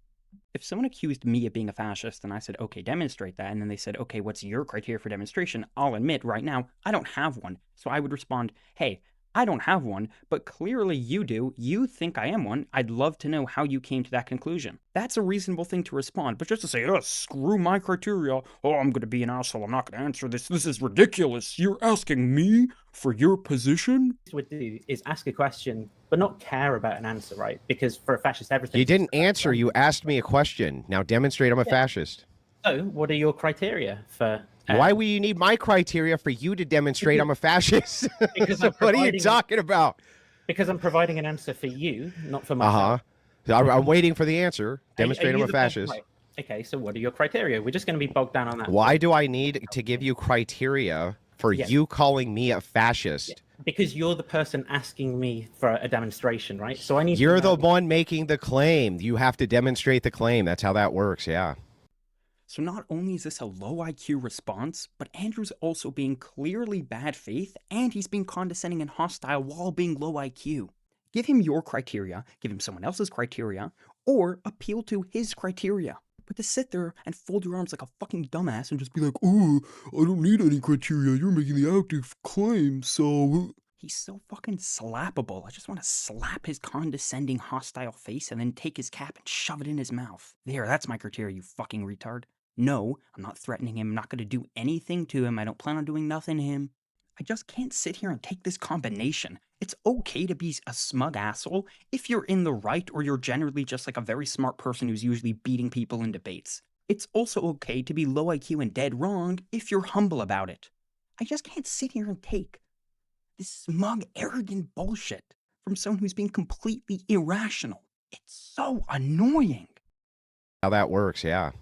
If someone accused me of being a fascist and I said, okay, demonstrate that, and then they said, okay, what's your criteria for demonstration? I'll admit right now, I don't have one. So I would respond, hey, I don't have one, but clearly you do. You think I am one. I'd love to know how you came to that conclusion. That's a reasonable thing to respond, but just to say, oh, screw my criteria. Oh, I'm going to be an asshole. I'm not going to answer this. This is ridiculous. You're asking me for your position? What would do is ask a question, but not care about an answer, right? Because for a fascist, everything. You didn't answer. You asked me a question. Now demonstrate I'm a fascist. So what are your criteria for... Why would you need my criteria for you to demonstrate I'm a fascist? What are you talking about? Because I'm providing an answer for you, not for myself. I'm waiting for the answer. Demonstrate I'm a fascist. Right. Okay, so what are your criteria? We're just going to be bogged down on that. Why do I need to give you criteria for you calling me a fascist? Yeah. Because you're the person asking me for a demonstration, right? So I need. You're the one making the claim. You have to demonstrate the claim. That's how that works. Yeah. So not only is this a low IQ response, but Andrew's also being clearly bad faith, and he's being condescending and hostile while being low IQ. Give him your criteria, give him someone else's criteria, or appeal to his criteria. But to sit there and fold your arms like a fucking dumbass and just be like, oh, I don't need any criteria, you're making the active claim, so... He's so fucking slappable. I just want to slap his condescending, hostile face and then take his cap and shove it in his mouth. There, that's my criteria, you fucking retard. No, I'm not threatening him. I'm not going to do anything to him. I don't plan on doing nothing to him. I just can't sit here and take this combination. It's okay to be a smug asshole if you're in the right or you're generally just like a very smart person who's usually beating people in debates. It's also okay to be low IQ and dead wrong if you're humble about it. I just can't sit here and take this smug, arrogant bullshit from someone who's being completely irrational. It's so annoying. How that works, yeah.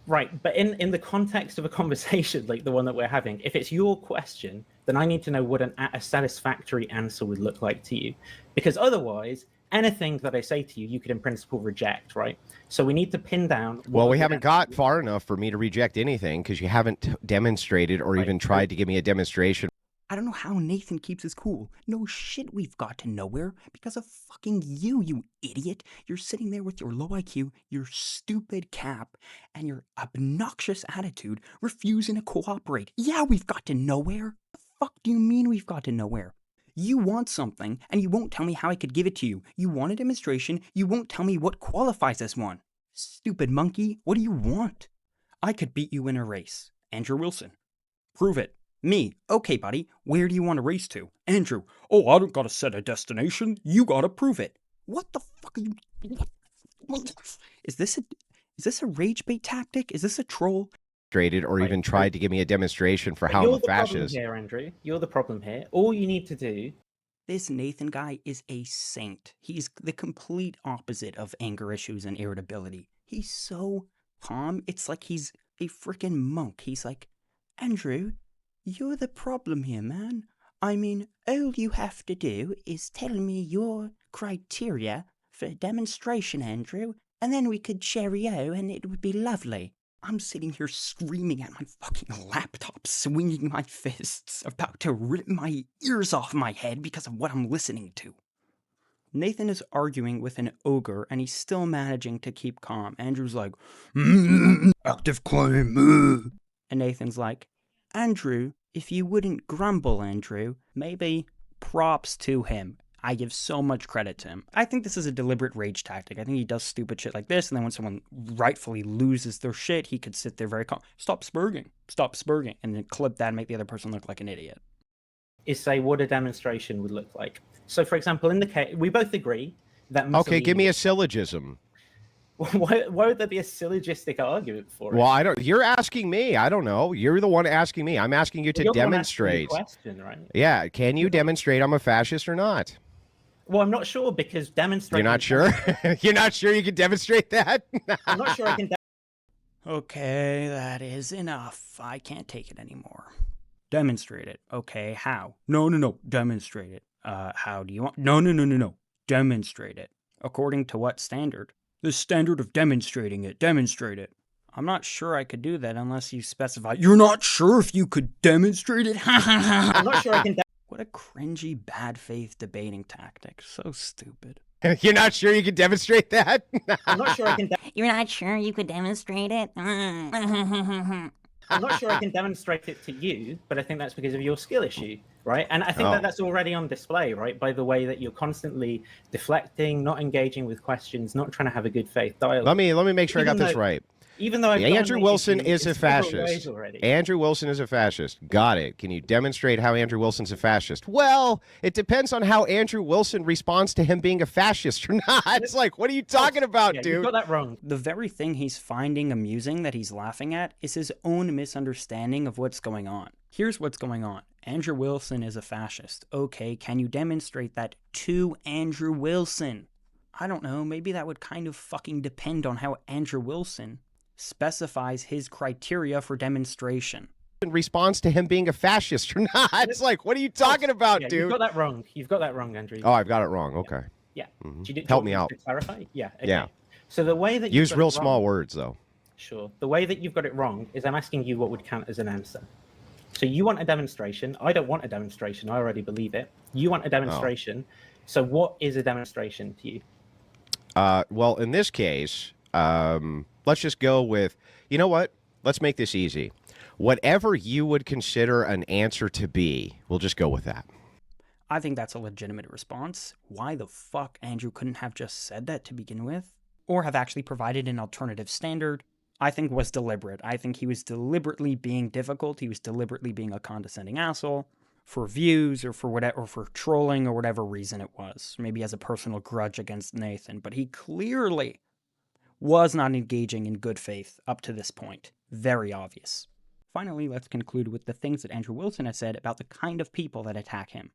Right, but in the context of a conversation like the one that we're having, if it's your question, then I need to know what a satisfactory answer would look like to you. Because otherwise, anything that I say to you, you could in principle reject, right? So we need to pin down... Well, we haven't got far enough for me to reject anything because you haven't demonstrated or even tried to give me a demonstration. I don't know how Nathan keeps his cool. No shit, we've got to nowhere because of fucking you idiot. You're sitting there with your low IQ, your stupid cap, and your obnoxious attitude, refusing to cooperate. Yeah, we've got to nowhere. The fuck do you mean we've got to nowhere? You want something, and you won't tell me how I could give it to you. You want a demonstration, you won't tell me what qualifies as one. Stupid monkey, what do you want? I could beat you in a race. Andrew Wilson. Prove it. Me, okay buddy, where do you want to race to? Andrew, oh, I don't gotta set a destination, you gotta prove it. What the fuck are you... What? Is this a rage bait tactic? Is this a troll? Or even tried to give me a demonstration for how I'm a fascist. You're the problem here, Andrew. You're the problem here. All you need to do... This Nathan guy is a saint. He's the complete opposite of anger issues and irritability. He's so calm, it's like he's a freaking monk. He's like, Andrew... You're the problem here, man. I mean, all you have to do is tell me your criteria for a demonstration, Andrew, and then we could cheerio and it would be lovely. I'm sitting here screaming at my fucking laptop, swinging my fists, about to rip my ears off my head because of what I'm listening to. Nathan is arguing with an ogre, and he's still managing to keep calm. Andrew's like, active claim. And Nathan's like, Andrew, if you wouldn't grumble, Andrew, maybe props to him. I give so much credit to him. I think this is a deliberate rage tactic. I think he does stupid shit like this, and then when someone rightfully loses their shit, he could sit there very calm. Stop spurging, and then clip that and make the other person look like an idiot. Is say what a demonstration would look like. So, for example, in the case, we both agree that Okay, give me a syllogism. Why would there be a syllogistic argument for it? Well, I don't. You're asking me. I don't know. You're the one asking me. I'm asking you to demonstrate. Question, right? Yeah. Can you demonstrate I'm a fascist or not? Well, I'm not sure because demonstrating. You're not sure? You're not sure you can demonstrate that? I'm not sure I can. Okay, that is enough. I can't take it anymore. Demonstrate it. Okay, how? No. Demonstrate it. How do you want? No. Demonstrate it. According to what standard? The standard of demonstrating it. Demonstrate it. I'm not sure I could do that unless you specify. You're not sure if you could demonstrate it? I'm not sure I can. What a cringy, bad faith debating tactic. So stupid. You're not sure you can demonstrate that? I'm not sure I can. You're not sure you could demonstrate it? I'm not sure I can demonstrate it to you, but I think that's because of your skill issue, right? And I think that's already on display, right? By the way that you're constantly deflecting, not engaging with questions, not trying to have a good faith dialogue. Let me make sure I got this right. Even though Andrew Wilson is a fascist. Andrew Wilson is a fascist. Got it. Can you demonstrate how Andrew Wilson's a fascist? Well, it depends on how Andrew Wilson responds to him being a fascist or not. It's like, what are you talking about, dude? You got that wrong. The very thing he's finding amusing that he's laughing at is his own misunderstanding of what's going on. Here's what's going on. Andrew Wilson is a fascist. Okay, can you demonstrate that to Andrew Wilson? I don't know, maybe that would kind of fucking depend on how Andrew Wilson specifies his criteria for demonstration. In response to him being a fascist or not. It's like, what are you talking about, dude? You've got that wrong. You've got that wrong, Andrew. Oh, I've got it wrong. Okay. Yeah. Help me out. To clarify? Yeah. Okay. Yeah. So the way that use real small words, though. Sure. The way that you've got it wrong is I'm asking you what would count as an answer. So you want a demonstration. I don't want a demonstration. I already believe it. You want a demonstration. So what is a demonstration to you? Well, in this case, let's just go with, you know what? Let's make this easy. Whatever you would consider an answer to be, we'll just go with that. I think that's a legitimate response. Why the fuck Andrew couldn't have just said that to begin with? Or have actually provided an alternative standard, I think was deliberate. I think he was deliberately being difficult. He was deliberately being a condescending asshole for views or for whatever, or for trolling or whatever reason it was. Maybe he has a personal grudge against Nathan, but he clearly was not engaging in good faith up to this point. Very obvious. Finally, let's conclude with the things that Andrew Wilson has said about the kind of people that attack him.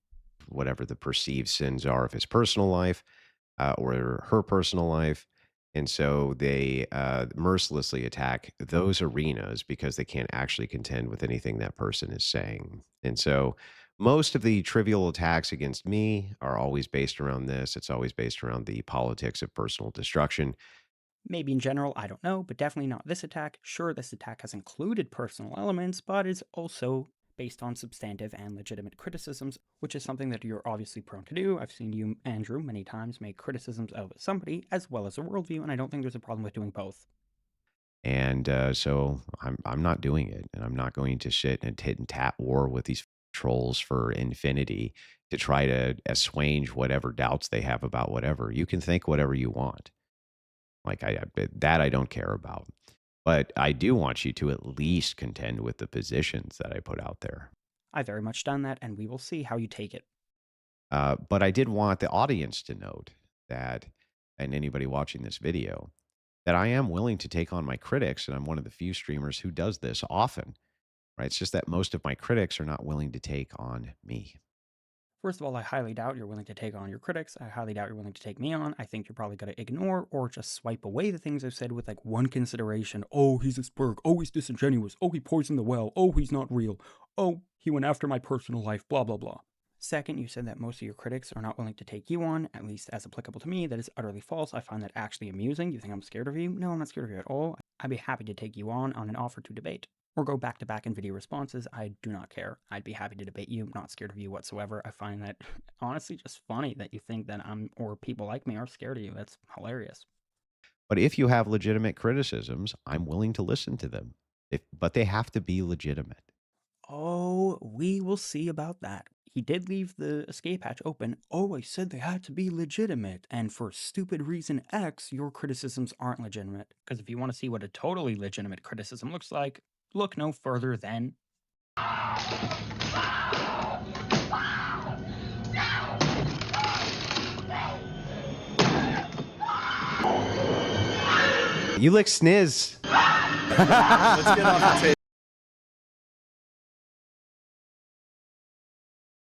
Whatever the perceived sins are of his personal life or her personal life. And so they mercilessly attack those arenas because they can't actually contend with anything that person is saying. And so most of the trivial attacks against me are always based around this. It's always based around the politics of personal destruction. Maybe in general, I don't know, but definitely not this attack. Sure, this attack has included personal elements, but is also based on substantive and legitimate criticisms, which is something that you're obviously prone to do. I've seen you, Andrew, many times make criticisms of somebody as well as a worldview, and I don't think there's a problem with doing both. And so I'm not doing it, and I'm not going to sit and tit and tat war with these trolls for infinity to try to assuage whatever doubts they have about whatever. You can think whatever you want. Like that I don't care about. But I do want you to at least contend with the positions that I put out there. I've very much done that, and we will see how you take it. But I did want the audience to note that, and anybody watching this video, that I am willing to take on my critics, and I'm one of the few streamers who does this often. Right? It's just that most of my critics are not willing to take on me. First of all, I highly doubt you're willing to take on your critics. I highly doubt you're willing to take me on. I think you're probably going to ignore or just swipe away the things I've said with like one consideration. Oh, he's a spurg. Oh, he's disingenuous. Oh, he poisoned the well. Oh, he's not real. Oh, he went after my personal life, blah, blah, blah. Second, you said that most of your critics are not willing to take you on, at least as applicable to me. That is utterly false. I find that actually amusing. You think I'm scared of you? No, I'm not scared of you at all. I'd be happy to take you on an offer to debate, or go back to back in video responses. I do not care. I'd be happy to debate you. I'm not scared of you whatsoever. I find that honestly just funny that you think that or people like me are scared of you. That's hilarious. But if you have legitimate criticisms, I'm willing to listen to them. But they have to be legitimate. Oh, we will see about that. He did leave the escape hatch open. Oh, I said they had to be legitimate. And for stupid reason X, your criticisms aren't legitimate. Because if you want to see what a totally legitimate criticism looks like, look no further than... You lick sniz. Let's get off the table.